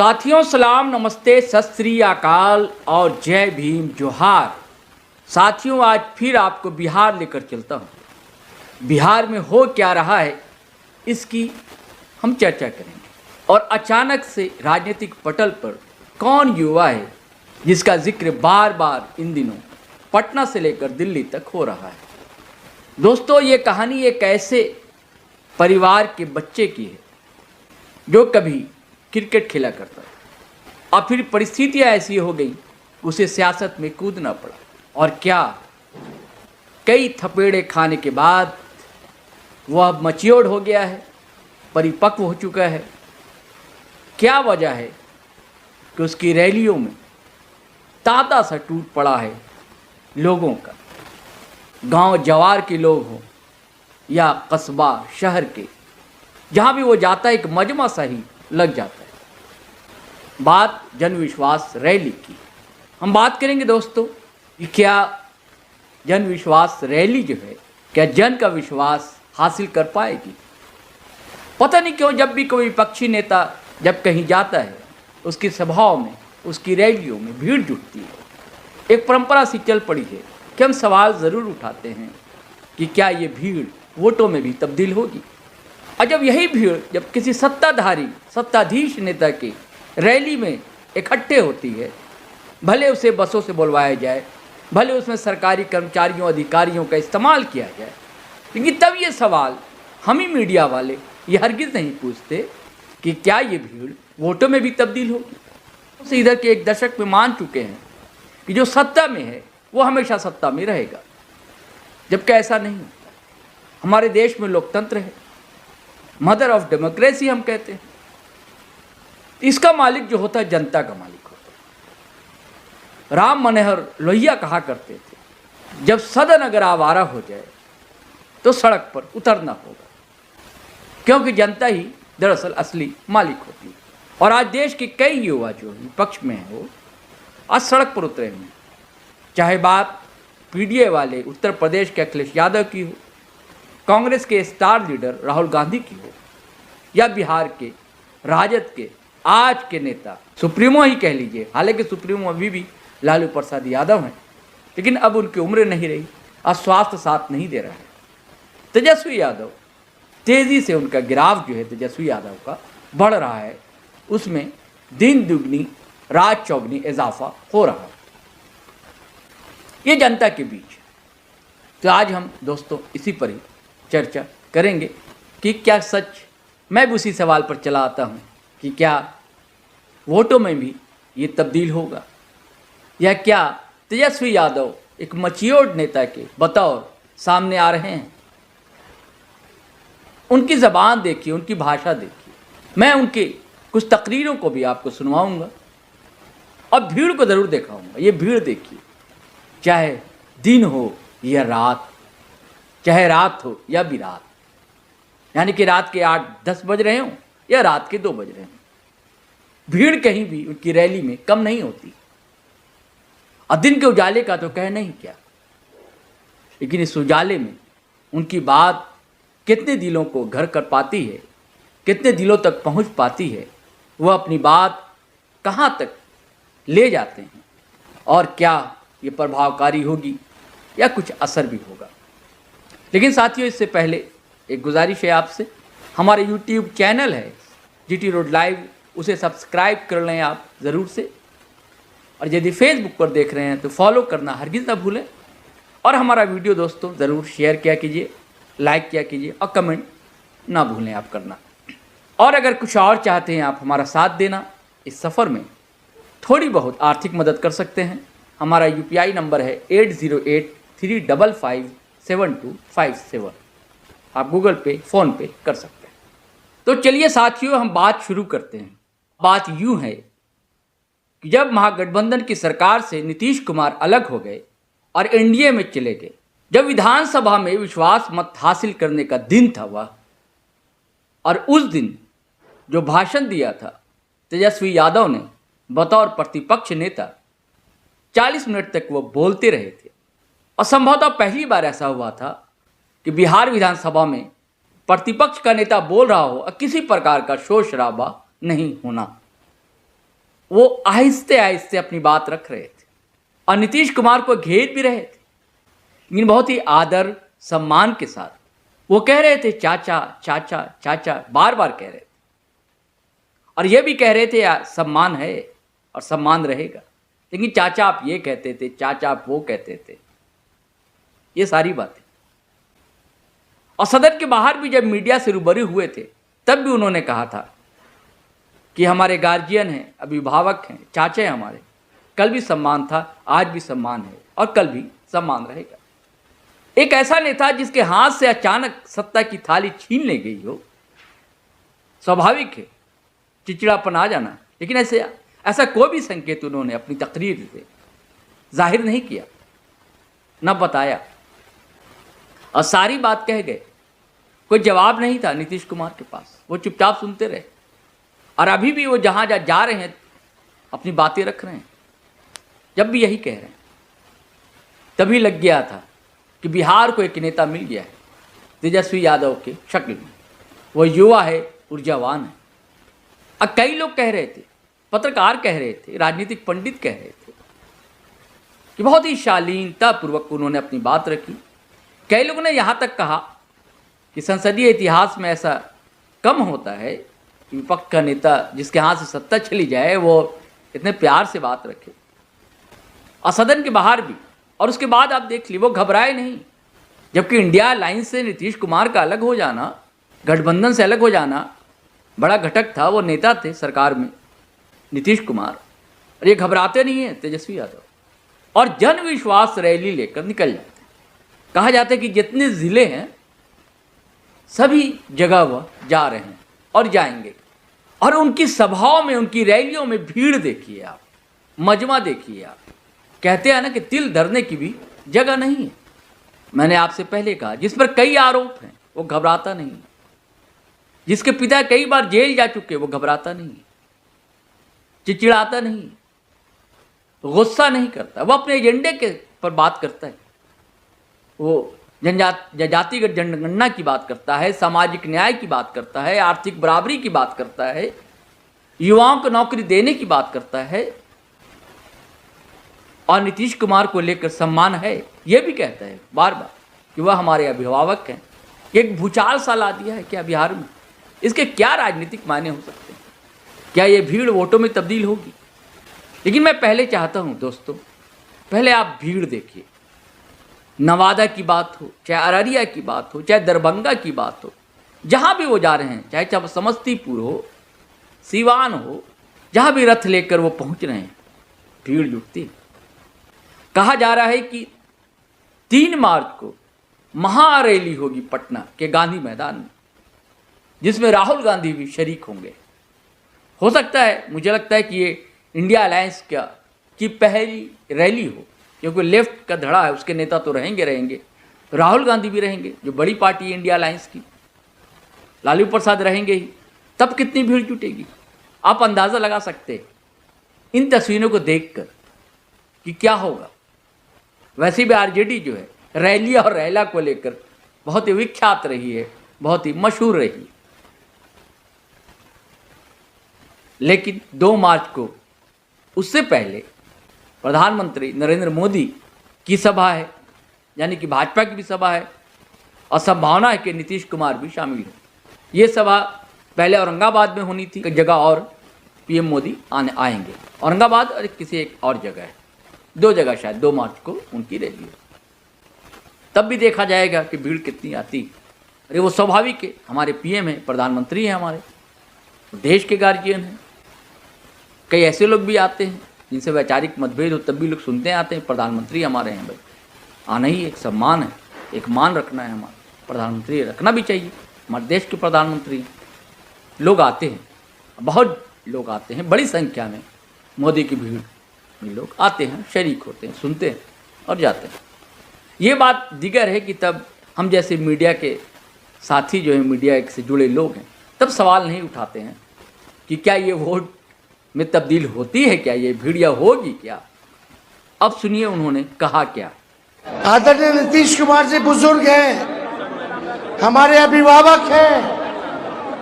साथियों सलाम नमस्ते सत श्री अकाल और जय भीम जोहार। साथियों आज फिर आपको बिहार लेकर चलता हूँ। बिहार में हो क्या रहा है इसकी हम चर्चा करेंगे और अचानक से राजनीतिक पटल पर कौन युवा है जिसका जिक्र बार बार इन दिनों पटना से लेकर दिल्ली तक हो रहा है। दोस्तों ये कहानी एक ऐसे परिवार के बच्चे की है जो कभी क्रिकेट खेला करता था और फिर परिस्थितियाँ ऐसी हो गई उसे सियासत में कूदना पड़ा और क्या कई थपेड़े खाने के बाद वह मैच्योर्ड हो गया है, परिपक्व हो चुका है। क्या वजह है कि उसकी रैलियों में तांता सा टूट पड़ा है लोगों का, गांव जवार के लोग हों या कस्बा शहर के, जहां भी वो जाता है एक मजमा सा ही लग जाता है। बात जन विश्वास रैली की हम बात करेंगे दोस्तों कि क्या जन विश्वास रैली जो है क्या जन का विश्वास हासिल कर पाएगी। पता नहीं क्यों जब भी कोई विपक्षी नेता जब कहीं जाता है उसकी सभाओं में उसकी रैलियों में भीड़ जुटती है। एक परंपरा सी चल पड़ी है कि हम सवाल ज़रूर उठाते हैं कि क्या ये भीड़ वोटों में भी तब्दील होगी। और जब यही भीड़ जब किसी सत्ताधीश नेता की रैली में इकट्ठे होती है, भले उसे बसों से बुलवाया जाए, भले उसमें सरकारी कर्मचारियों अधिकारियों का इस्तेमाल किया जाए, लेकिन तब ये सवाल हम ही मीडिया वाले ये हरगिज़ नहीं पूछते कि क्या ये भीड़ वोटों में भी तब्दील होगी। उसे इधर के एक दशक में मान चुके हैं कि जो सत्ता में है वो हमेशा सत्ता में रहेगा, जबकि ऐसा नहीं होता। हमारे देश में लोकतंत्र है, मदर ऑफ डेमोक्रेसी हम कहते हैं। इसका मालिक जो होता है जनता का मालिक होता है। राम मनोहर लोहिया कहा करते थे जब सदन अगर आवारा हो जाए तो सड़क पर उतरना होगा, क्योंकि जनता ही दरअसल असली मालिक होती है। और आज देश के कई युवा जो विपक्ष में हो आज सड़क पर उतरे हैं, चाहे बात पीडीए वाले उत्तर प्रदेश के अखिलेश यादव की हो, कांग्रेस के स्टार लीडर राहुल गांधी की हो, या बिहार के राजद के आज के नेता सुप्रीमो ही कह लीजिए। हालांकि सुप्रीमो अभी भी लालू प्रसाद यादव हैं, लेकिन अब उनकी उम्र नहीं रही और स्वास्थ्य साथ नहीं दे रहा है। तेजस्वी यादव तेज़ी से उनका गिराव जो है तेजस्वी यादव का बढ़ रहा है, उसमें दिन दुगनी रात चौगनी इजाफा हो रहा है ये जनता के बीच। तो आज हम दोस्तों इसी पर ही चर्चा करेंगे कि क्या सच, मैं भी उसी सवाल पर चला आता हूँ कि क्या वोटों में भी ये तब्दील होगा या क्या तेजस्वी यादव एक मैच्योर्ड नेता के बतौर सामने आ रहे हैं। उनकी ज़बान देखिए, उनकी भाषा देखिए। मैं उनकी कुछ तकरीरों को भी आपको सुनवाऊंगा और भीड़ को ज़रूर दिखाऊंगा। ये भीड़ देखिए, चाहे दिन हो या रात, चाहे रात हो या भी रात, यानी कि रात के 8-10 बज रहे हों या रात के 2 बज रहे हों, भीड़ कहीं भी उनकी रैली में कम नहीं होती। और दिन के उजाले का तो कह नहीं क्या, लेकिन इस उजाले में उनकी बात कितने दिलों को घर कर पाती है, कितने दिलों तक पहुंच पाती है, वह अपनी बात कहाँ तक ले जाते हैं और क्या ये प्रभावकारी होगी या कुछ असर भी होगा। लेकिन साथियों इससे पहले एक गुजारिश है आपसे, हमारे यूट्यूब चैनल है जीटी रोड लाइव, उसे सब्सक्राइब कर लें आप ज़रूर से। और यदि फेसबुक पर देख रहे हैं तो फॉलो करना हरगिज़ ना भूलें। और हमारा वीडियो दोस्तों ज़रूर शेयर किया कीजिए, लाइक किया कीजिए और कमेंट ना भूलें आप करना। और अगर कुछ और चाहते हैं आप हमारा साथ देना इस सफ़र में, थोड़ी बहुत आर्थिक मदद कर सकते हैं। हमारा UPI नंबर है 8083557257। आप गूगल पे फ़ोन पे कर सकते हैं। तो चलिए साथियों हम बात शुरू करते हैं। बात यूँ है कि जब महागठबंधन की सरकार से नीतीश कुमार अलग हो गए और एनडीए में चले गए, जब विधानसभा में विश्वास मत हासिल करने का दिन था वह, और उस दिन जो भाषण दिया था तेजस्वी यादव ने बतौर प्रतिपक्ष नेता, 40 मिनट तक वो बोलते रहे थे। और संभवतः पहली बार ऐसा हुआ था कि बिहार विधानसभा में प्रतिपक्ष का नेता बोल रहा हो और किसी प्रकार का शोर शराबा नहीं होना। वो आहिस्ते आहिस्ते अपनी बात रख रहे थे और नीतीश कुमार को घेर भी रहे थे, लेकिन बहुत ही आदर सम्मान के साथ वो कह रहे थे चाचा चाचा चाचा, बार बार कह रहे थे। और ये भी कह रहे थे सम्मान है और सम्मान रहेगा, लेकिन चाचा आप ये कहते थे, चाचा आप वो कहते थे, ये सारी बातें। और सदन के बाहर भी जब मीडिया से रूबरू हुए थे तब भी उन्होंने कहा था कि हमारे गार्जियन हैं, अभिभावक हैं, चाचे हैं हमारे, कल भी सम्मान था, आज भी सम्मान है और कल भी सम्मान रहेगा। एक ऐसा नेता जिसके हाथ से अचानक सत्ता की थाली छीन ले गई हो, स्वाभाविक है चिड़चिड़ापन आ जाना, लेकिन ऐसा कोई भी संकेत उन्होंने अपनी तकरीर से जाहिर नहीं किया, न बताया और सारी बात कह गए। कोई जवाब नहीं था नीतीश कुमार के पास, वो चुपचाप सुनते रहे। और अभी भी वो जहाँ जा रहे हैं अपनी बातें रख रहे हैं, जब भी यही कह रहे हैं। तभी लग गया था कि बिहार को एक नेता मिल गया है तेजस्वी यादव के शक्ल में, वो युवा है, ऊर्जावान है। अब कई लोग कह रहे थे, पत्रकार कह रहे थे, राजनीतिक पंडित कह रहे थे कि बहुत ही शालीनतापूर्वक उन्होंने अपनी बात रखी। कई लोगों ने यहाँ तक कहा कि संसदीय इतिहास में ऐसा कम होता है कि विपक्ष का नेता जिसके हाथ से सत्ता चली जाए वो इतने प्यार से बात रखे, और सदन के बाहर भी। और उसके बाद आप देख ली, वो घबराए नहीं। जबकि इंडिया अलायंस से नीतीश कुमार का अलग हो जाना, गठबंधन से अलग हो जाना बड़ा घटक था। वो नेता थे सरकार में नीतीश कुमार, और ये घबराते नहीं हैं तेजस्वी यादव। और जन विश्वास रैली लेकर निकल जाते हैं। कहा जाता है कि जितने ज़िले हैं सभी जगह वह जा रहे हैं और जाएंगे। और उनकी सभाओं में, उनकी रैलियों में भीड़ देखिए आप, मजमा देखिए आप। कहते हैं ना कि तिल धरने की भी जगह नहीं है। मैंने आपसे पहले कहा, जिस पर कई आरोप हैं वो घबराता नहीं, जिसके पिता कई बार जेल जा चुके वो घबराता नहीं, चिड़चिड़ाता नहीं, गुस्सा नहीं करता, वो अपने एजेंडे के पर बात करता है। वो जातिगत जनगणना की बात करता है, सामाजिक न्याय की बात करता है, आर्थिक बराबरी की बात करता है, युवाओं को नौकरी देने की बात करता है। और नीतीश कुमार को लेकर सम्मान है, ये भी कहता है बार बार कि वह हमारे अभिभावक हैं। एक भूचाल सा ला दिया है क्या बिहार में? इसके क्या राजनीतिक मायने हो सकते हैं? क्या ये भीड़ वोटों में तब्दील होगी? लेकिन मैं पहले चाहता हूं दोस्तों, पहले आप भीड़ देखिए। नवादा की बात हो, चाहे अररिया की बात हो, चाहे दरभंगा की बात हो, जहां भी वो जा रहे हैं, चाहे समस्तीपुर हो, सीवान हो, जहां भी रथ लेकर वो पहुंच रहे हैं, भीड़ जुटती है। कहा जा रहा है कि 3 मार्च को महारैली होगी पटना के गांधी मैदान में, जिसमें राहुल गांधी भी शरीक होंगे। हो सकता है, मुझे लगता है कि ये इंडिया अलायंस की पहली रैली हो, क्योंकि लेफ्ट का धड़ा है, उसके नेता तो रहेंगे, राहुल गांधी भी रहेंगे जो बड़ी पार्टी है इंडिया अलायंस की, लालू प्रसाद रहेंगे ही। तब कितनी भीड़ जुटेगी आप अंदाज़ा लगा सकते हैं इन तस्वीरों को देखकर कि क्या होगा। वैसे भी आरजेडी जो है रैली और रैला को लेकर बहुत ही विख्यात रही है, बहुत ही मशहूर रही है। लेकिन 2 मार्च को, उससे पहले प्रधानमंत्री नरेंद्र मोदी की सभा है, यानी कि भाजपा की भी सभा है, और संभावना है कि नीतीश कुमार भी शामिल हो। ये सभा पहले औरंगाबाद में होनी थी, एक जगह और पीएम मोदी आएंगे, औरंगाबाद और किसी एक और जगह है, 2 जगह शायद 2 मार्च को उनकी रैली है। तब भी देखा जाएगा कि भीड़ कितनी आती। अरे वो स्वाभाविक है, हमारे पीएम हैं, प्रधानमंत्री हैं, हमारे देश के गार्जियन हैं। कई ऐसे लोग भी आते हैं जिनसे वैचारिक मतभेद हो, तब भी लोग सुनते हैं, आते हैं, प्रधानमंत्री हमारे हैं भाई, आना ही एक सम्मान है, एक मान रखना है, हमारा प्रधानमंत्री रखना भी चाहिए, हमारे देश के प्रधानमंत्री। लोग आते हैं, बहुत लोग आते हैं, बड़ी संख्या में मोदी की भीड़ में लोग आते हैं, शरीक होते हैं, सुनते हैं और जाते हैं। ये बात दीगर है कि तब हम जैसे मीडिया के साथी जो है, मीडिया से जुड़े लोग हैं, तब सवाल नहीं उठाते हैं कि क्या ये वोट में तब्दील होती है, क्या ये भीड़ या होगी क्या। अब सुनिए उन्होंने कहा क्या। आदरणीय नीतीश कुमार जी बुजुर्ग हैं, हमारे अभिभावक हैं,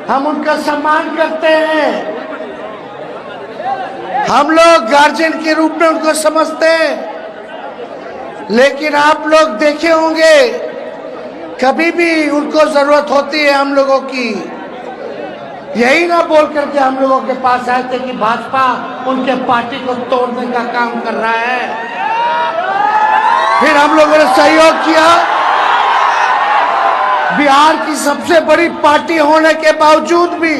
हम उनका सम्मान करते हैं। हम लोग गार्जियन के रूप में उनको समझते हैं, लेकिन आप लोग देखे होंगे कभी भी उनको जरूरत होती है हम लोगों की, यही ना बोल करके हम लोगों के पास आए थे कि भाजपा उनके पार्टी को तोड़ने का काम कर रहा है। फिर हम लोगों ने सहयोग किया। बिहार की सबसे बड़ी पार्टी होने के बावजूद भी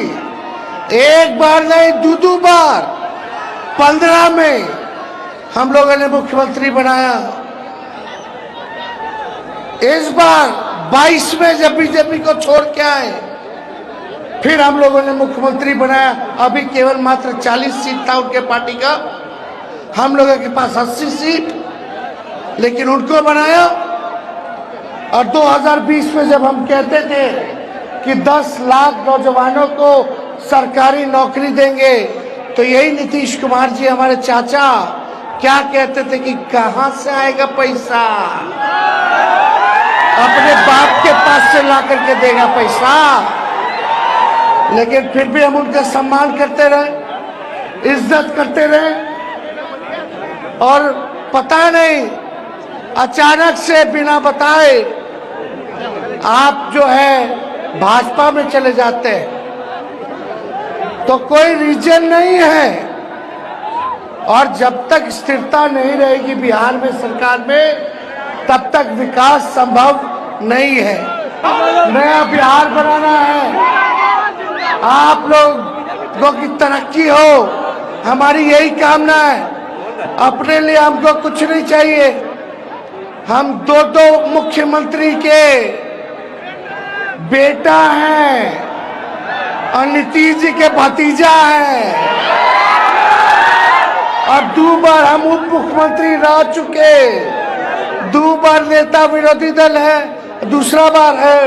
एक बार नहीं दो बार 15 में हम लोगों ने मुख्यमंत्री बनाया। इस बार 22 में जब बीजेपी को छोड़ के आए फिर हम लोगों ने मुख्यमंत्री बनाया। अभी केवल मात्र 40 सीट था उनके पार्टी का, हम लोगों के पास 80 सीट, लेकिन उनको बनाया। और 2020 में जब हम कहते थे कि 10 लाख नौजवानों को सरकारी नौकरी देंगे, तो यही नीतीश कुमार जी हमारे चाचा क्या कहते थे कि कहां से आएगा पैसा, अपने बाप के पास से ला करके देगा पैसा। लेकिन फिर भी हम उनका सम्मान करते रहे, इज्जत करते रहे, और पता नहीं अचानक से बिना बताए आप जो है भाजपा में चले जाते हैं, तो कोई रीजन नहीं है। और जब तक स्थिरता नहीं रहेगी बिहार में सरकार में, तब तक विकास संभव नहीं है। नया बिहार बनाना है, आप लोगों की तरक्की हो, हमारी यही कामना है। अपने लिए हमको कुछ नहीं चाहिए। हम दो मुख्यमंत्री के बेटा हैं और नीतीश जी के भतीजा हैं, और 2 बार हम उप मुख्यमंत्री रह चुके, 2 बार नेता विरोधी दल है, दूसरा बार है।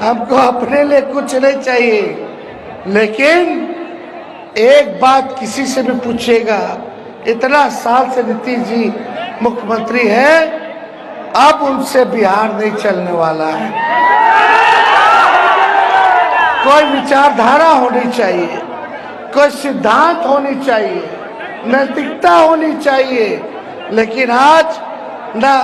हमको अपने लिए कुछ नहीं चाहिए, लेकिन एक बात किसी से भी पूछेगा, इतना साल से नीतीश जी मुख्यमंत्री है, अब उनसे बिहार नहीं चलने वाला है। कोई विचारधारा होनी चाहिए, कोई सिद्धांत होनी चाहिए, नैतिकता होनी चाहिए। लेकिन आज ना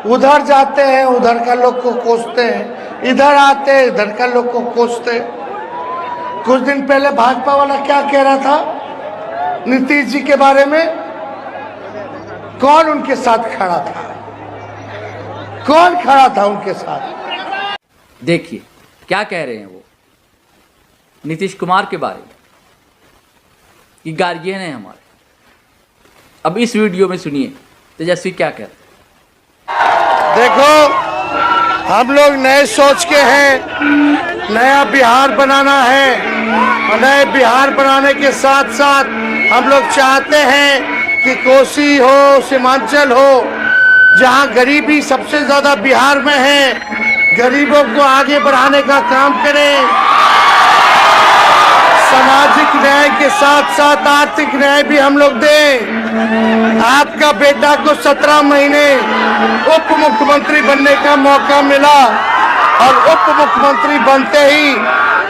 उधर जाते हैं, उधर का लोग को कोसते हैं, इधर आते हैं, इधर का लोग को कोसते हैं। कुछ दिन पहले भाजपा वाला क्या कह रहा था नीतीश जी के बारे में? कौन उनके साथ खड़ा था? कौन खड़ा था उनके साथ? देखिए क्या कह रहे हैं वो नीतीश कुमार के बारे में कि गार्जियन है हमारे। अब इस वीडियो में सुनिए तेजस्वी क्या कहते हैं। देखो, हम लोग नए सोच के हैं, नया बिहार बनाना है, और नए बिहार बनाने के साथ साथ हम लोग चाहते हैं कि कोसी हो, सीमांचल हो, जहां गरीबी सबसे ज्यादा बिहार में है, गरीबों को आगे बढ़ाने का काम करें। सामाजिक न्याय के साथ साथ आर्थिक न्याय भी हम लोग दें। आपका बेटा को 17 महीने उप मुख्यमंत्री बनने का मौका मिला, और उप मुख्यमंत्री बनते ही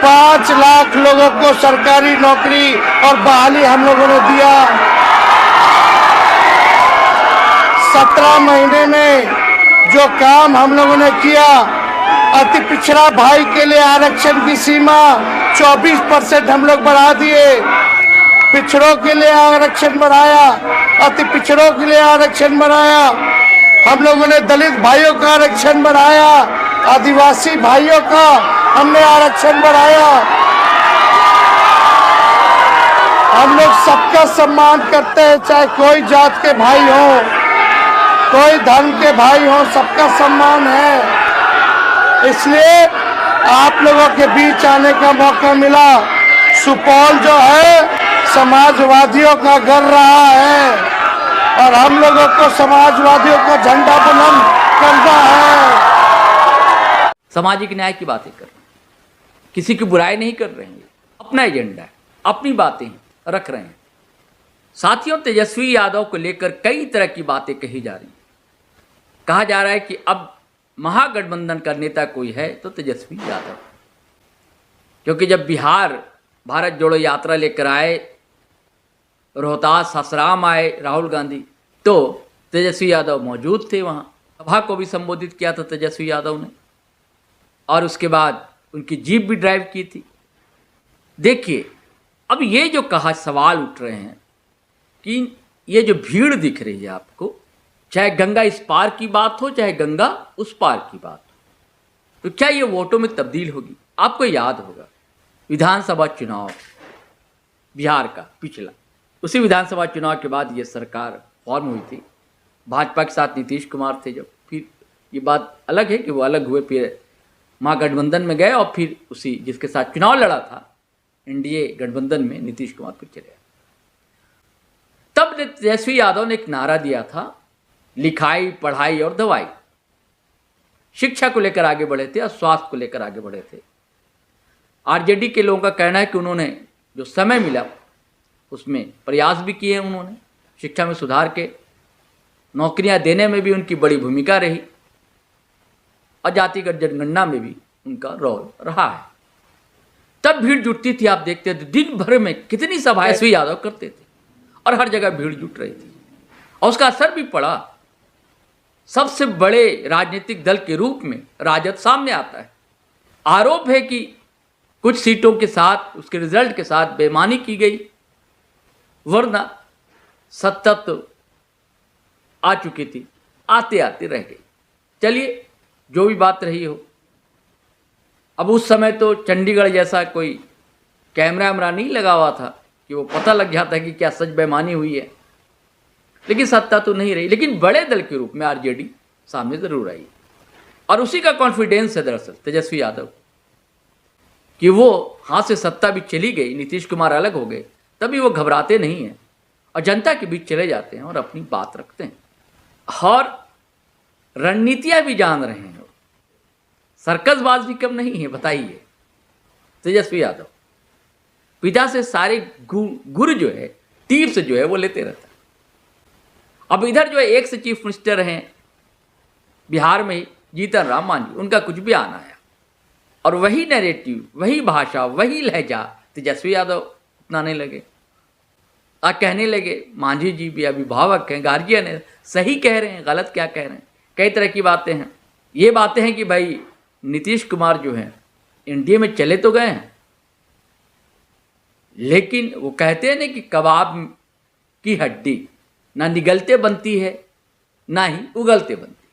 5 लाख लोगों को सरकारी नौकरी और बहाली हम लोगों ने दिया। 17 महीने में जो काम हम लोगों ने किया, अति पिछड़ा भाई के लिए आरक्षण की सीमा 24% हम लोग बढ़ा दिए, पिछड़ों के लिए आरक्षण बढ़ाया, अति पिछड़ों के लिए आरक्षण बढ़ाया। हम लोगों ने दलित भाइयों का आरक्षण बढ़ाया, आदिवासी भाइयों का हमने आरक्षण बढ़ाया। हम लोग सबका सम्मान करते हैं, चाहे कोई जात के भाई हो, कोई धर्म के भाई हो, सबका सम्मान है। इसलिए आप लोगों के बीच आने का मौका मिला। सुपौल जो है समाजवादियों का घर रहा है, और हम लोगों को समाजवादियों का झंडा बुलंद करना है। सामाजिक न्याय की बातें कर रहे हैं, किसी की बुराई नहीं कर रहे हैं, अपना एजेंडा है, अपनी बातें रख रहे हैं। साथियों, तेजस्वी यादव को लेकर कई तरह की बातें कही जा रही हैं। कहा जा रहा है कि अब महागठबंधन का नेता कोई है तो तेजस्वी यादव, क्योंकि जब बिहार भारत जोड़ो यात्रा लेकर आए रोहतास ससराम आए राहुल गांधी तो तेजस्वी यादव मौजूद थे वहाँ। सभा को भी संबोधित किया था तेजस्वी यादव ने, और उसके बाद उनकी जीप भी ड्राइव की थी। देखिए, अब ये जो कहा सवाल उठ रहे हैं कि ये जो भीड़ दिख रही है आपको, चाहे गंगा इस पार की बात हो चाहे गंगा उस पार की बात हो, तो क्या ये वोटों में तब्दील होगी? आपको याद होगा विधानसभा चुनाव बिहार का पिछला, उसी विधानसभा चुनाव के बाद ये सरकार फॉर्म हुई थी। भाजपा के साथ नीतीश कुमार थे। जब फिर ये बात अलग है कि वो अलग हुए, फिर महागठबंधन में गए और फिर उसी जिसके साथ चुनाव लड़ा था एनडीए गठबंधन में नीतीश कुमार फिर चले आए। तब तेजस्वी यादव ने एक नारा दिया था, लिखाई पढ़ाई और दवाई। शिक्षा को लेकर आगे बढ़े थे और स्वास्थ्य को लेकर आगे बढ़े थे। आरजेडी के लोगों का कहना है कि उन्होंने जो समय मिला उसमें प्रयास भी किए उन्होंने, शिक्षा में सुधार के, नौकरियां देने में भी उनकी बड़ी भूमिका रही और जातिगत जनगणना में भी उनका रोल रहा है। तब भीड़ जुटती थी, आप देखते थे दिन भर में कितनी सभाएं तेजस्वी यादव करते थे और हर जगह भीड़ जुट रही थी और उसका असर भी पड़ा। सबसे बड़े राजनीतिक दल के रूप में राजद सामने आता है। आरोप है कि कुछ सीटों के साथ उसके रिजल्ट के साथ बेईमानी की गई, वरना सत्ता तो आ चुकी थी, आते आते रह गई। चलिए, जो भी बात रही हो, अब उस समय तो चंडीगढ़ जैसा कोई कैमरा वैमरा नहीं लगा हुआ था कि वो पता लग जाता है कि क्या सच बेईमानी हुई है, लेकिन सत्ता तो नहीं रही। लेकिन बड़े दल के रूप में आरजेडी सामने जरूर आई और उसी का कॉन्फिडेंस है दरअसल तेजस्वी यादव कि वो हाथ से सत्ता भी चली गई, नीतीश कुमार अलग हो गए, तभी वो घबराते नहीं हैं और जनता के बीच चले जाते हैं और अपनी बात रखते हैं और रणनीतियां भी जान रहे हैं। सर्कसबाज भी कम नहीं है। बताइए, तेजस्वी यादव पिता से सारे गुर जो है, टिप्स जो है वो लेते रहता है। अब इधर जो है एक से चीफ मिनिस्टर हैं बिहार में जीतन राम मांझी, उनका कुछ भी आना है और वही नैरेटिव, वही भाषा, वही लहजा तेजस्वी यादव अपनाने लगे और कहने लगे मांझी जी भी अभिभावक हैं, गार्जियन है, सही कह रहे हैं, गलत क्या कह रहे हैं। कई तरह की बातें हैं। ये बातें हैं कि भाई नीतीश कुमार जो हैं एनडीए में चले तो गए हैं, लेकिन वो कहते हैं ना कि कबाब की हड्डी ना निगलते बनती है ना ही उगलते बनती है।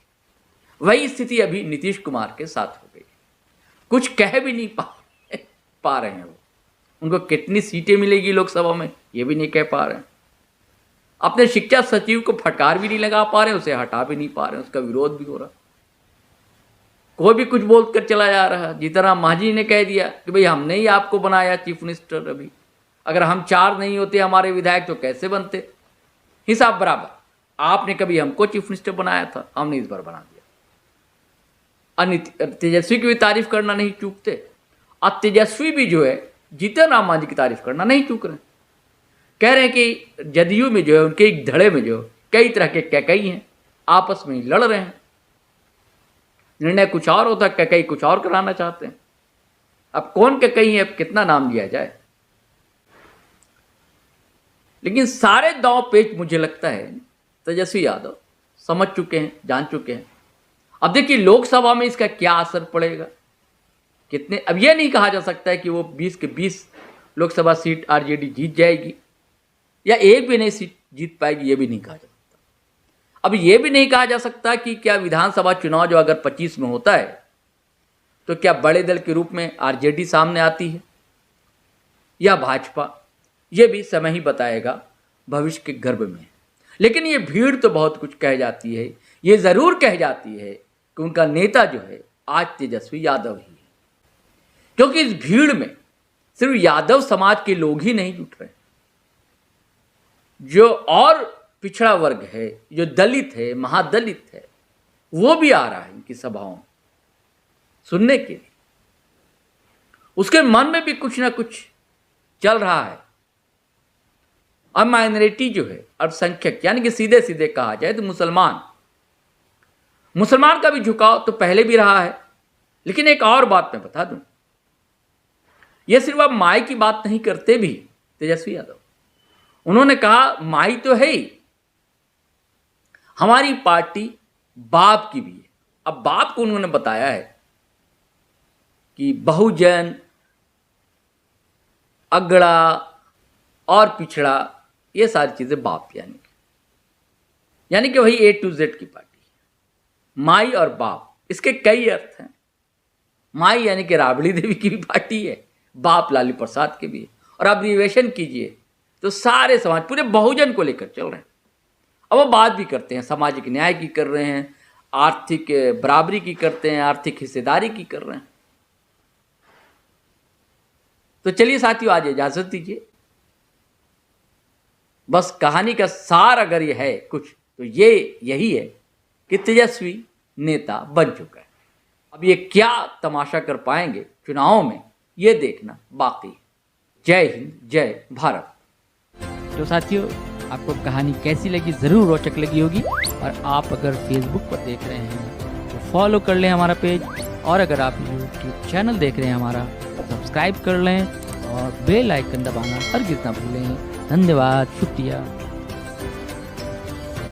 वही स्थिति अभी नीतीश कुमार के साथ हो गई। कुछ कह भी नहीं पा रहे हैं वो। उनको कितनी सीटें मिलेगी लोकसभा में ये भी नहीं कह पा रहे हैं। अपने शिक्षा सचिव को फटकार भी नहीं लगा पा रहे, उसे हटा भी नहीं पा रहे, उसका विरोध भी हो रहा। कोई भी कुछ बोल कर चला जा रहा। जीतन राम मांझी ने कह दिया कि भाई हमने ही आपको बनाया चीफ मिनिस्टर, अभी अगर हम 4 नहीं होते हमारे विधायक तो कैसे बनते। हिसाब बराबर। आपने कभी हमको चीफ मिनिस्टर बनाया था, हमने इस बार बना दिया। तेजस्वी की भी तारीफ करना नहीं चूकते और तेजस्वी भी जो है जीतन राम मांझी की तारीफ करना नहीं चूक रहे। कह रहे हैं कि जदयू में जो है उनके एक धड़े में जो कई तरह के कैकई हैं, आपस में लड़ रहे हैं। निर्णय कुछ और होता, कैकई कुछ और कराना चाहते हैं। अब कौन कैकई है, अब कितना नाम लिया जाए। लेकिन सारे दांव पेच मुझे लगता है तेजस्वी यादव समझ चुके हैं, जान चुके हैं। अब देखिए लोकसभा में इसका क्या असर पड़ेगा, कितने। अब यह नहीं कहा जा सकता है कि वो 20 के 20 लोकसभा सीट आरजेडी जीत जाएगी या एक भी नहीं सीट जीत पाएगी, ये भी नहीं कहा जा सकता। अब ये भी नहीं कहा जा सकता कि क्या विधानसभा चुनाव जो अगर 25 में होता है तो क्या बड़े दल के रूप में आरजेडी सामने आती है या भाजपा, ये भी समय ही बताएगा, भविष्य के गर्भ में। लेकिन ये भीड़ तो बहुत कुछ कह जाती है। ये ज़रूर कह जाती है कि उनका नेता जो है आज तेजस्वी यादव ही है, क्योंकि इस भीड़ में सिर्फ यादव समाज के लोग ही नहीं जुट रहे। जो और पिछड़ा वर्ग है, जो दलित है, महादलित है, वो भी आ रहा है इनकी सभाओं सुनने के लिए। उसके मन में भी कुछ ना कुछ चल रहा है। अब माइनॉरिटी जो है, अल्पसंख्यक, यानी कि सीधे सीधे कहा जाए तो मुसलमान का भी झुकाव तो पहले भी रहा है। लेकिन एक और बात मैं बता दूं, यह सिर्फ अब माई की बात नहीं करते भी तेजस्वी यादव, उन्होंने कहा माई तो है ही, हमारी पार्टी बाप की भी है। अब बाप को उन्होंने बताया है कि बहुजन, अगड़ा और पिछड़ा, ये सारी चीजें बाप यानी कि वही A to Z की पार्टी है। माई और बाप, इसके कई अर्थ हैं। माई यानी कि राबड़ी देवी की भी पार्टी है, बाप लालू प्रसाद के भी है। और अब्रीवेशन कीजिए तो सारे समाज, पूरे बहुजन को लेकर चल रहे हैं। अब वो बात भी करते हैं, सामाजिक न्याय की कर रहे हैं, आर्थिक बराबरी की करते हैं, आर्थिक हिस्सेदारी की कर रहे हैं। तो चलिए साथियों, आज इजाजत दीजिए। बस कहानी का सार अगर ये है कुछ, तो ये यही है कि तेजस्वी नेता बन चुका है। अब ये क्या तमाशा कर पाएंगे चुनावों में, ये देखना बाकी है। जय हिंद, जय भारत। तो साथियों, आपको कहानी कैसी लगी, ज़रूर रोचक लगी होगी। और आप अगर फेसबुक पर देख रहे हैं तो फॉलो कर लें हमारा पेज, और अगर आप यूट्यूब चैनल देख रहे हैं हमारा, सब्सक्राइब कर लें और बेल आइकन दबाना हरगिज़ ना भूलें। धन्यवाद, शुक्रिया।